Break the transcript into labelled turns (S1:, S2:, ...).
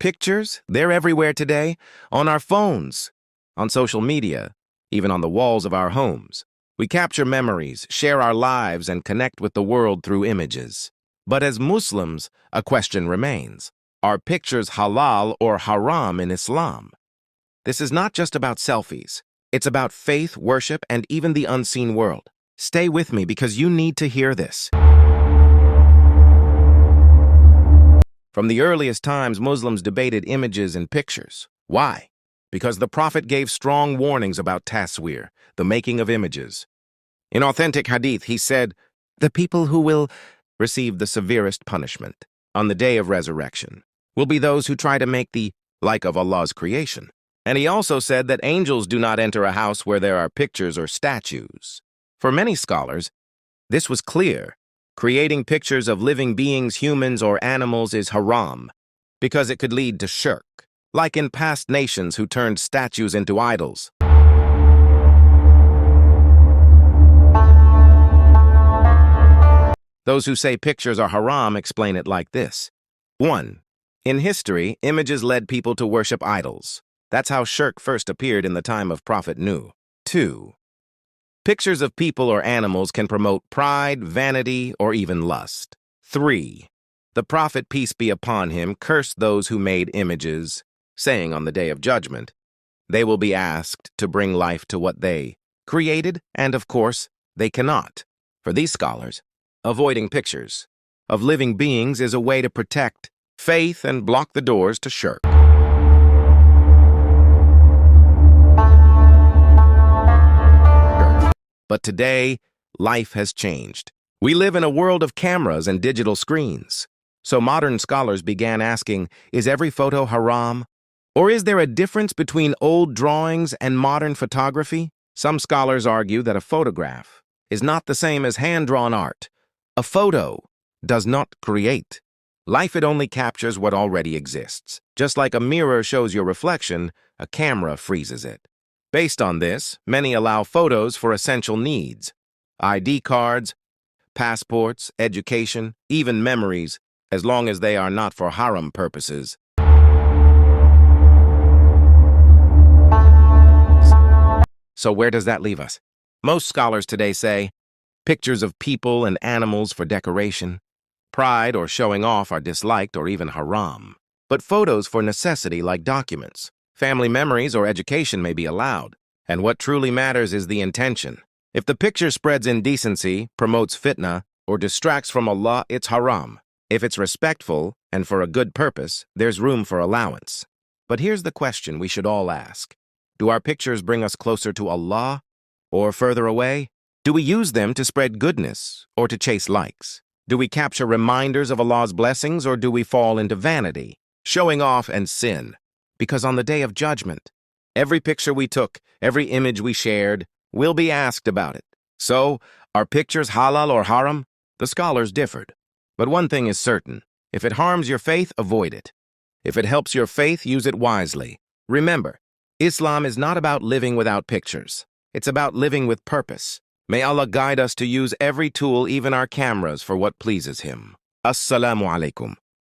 S1: Pictures, they're everywhere today, on our phones, on social media, even on the walls of our homes. We capture memories, share our lives, and connect with the world through images. But as Muslims, a question remains. Are pictures halal or haram in Islam? This is not just about selfies. It's about faith, worship, and even the unseen world. Stay with me because you need to hear this. From the earliest times, Muslims debated images and pictures. Why? Because the Prophet gave strong warnings about taswir, the making of images. In authentic Hadith, he said, "The people who will receive the severest punishment on the day of resurrection will be those who try to make the like of Allah's creation." And he also said that angels do not enter a house where there are pictures or statues. For many scholars, this was clear. Creating pictures of living beings, humans, or animals is haram because it could lead to shirk, like in past nations who turned statues into idols. Those who say pictures are haram explain it like this. 1. In history, images led people to worship idols. That's how shirk first appeared in the time of Prophet Nuh. 2. Pictures of people or animals can promote pride, vanity, or even lust. 3. The Prophet, peace be upon him, cursed those who made images, saying on the day of judgment, they will be asked to bring life to what they created, and of course, they cannot. For these scholars, avoiding pictures of living beings is a way to protect faith and block the doors to shirk. But today, life has changed. We live in a world of cameras and digital screens. So modern scholars began asking, is every photo haram? Or is there a difference between old drawings and modern photography? Some scholars argue that a photograph is not the same as hand-drawn art. A photo does not create. Life, it only captures what already exists. Just like a mirror shows your reflection, a camera freezes it. Based on this, many allow photos for essential needs, ID cards, passports, education, even memories, as long as they are not for haram purposes. So where does that leave us? Most scholars today say, pictures of people and animals for decoration, pride or showing off are disliked or even haram. But photos for necessity like documents, family memories, or education may be allowed. And what truly matters is the intention. If the picture spreads indecency, promotes fitna, or distracts from Allah, it's haram. If it's respectful and for a good purpose, there's room for allowance. But here's the question we should all ask. Do our pictures bring us closer to Allah or further away? Do we use them to spread goodness or to chase likes? Do we capture reminders of Allah's blessings or do we fall into vanity, showing off and sin? Because on the day of judgment, every picture we took, every image we shared, will be asked about it. So, are pictures halal or haram? The scholars differed. But one thing is certain. If it harms your faith, avoid it. If it helps your faith, use it wisely. Remember, Islam is not about living without pictures. It's about living with purpose. May Allah guide us to use every tool, even our cameras, for what pleases Him. Assalamu alaikum.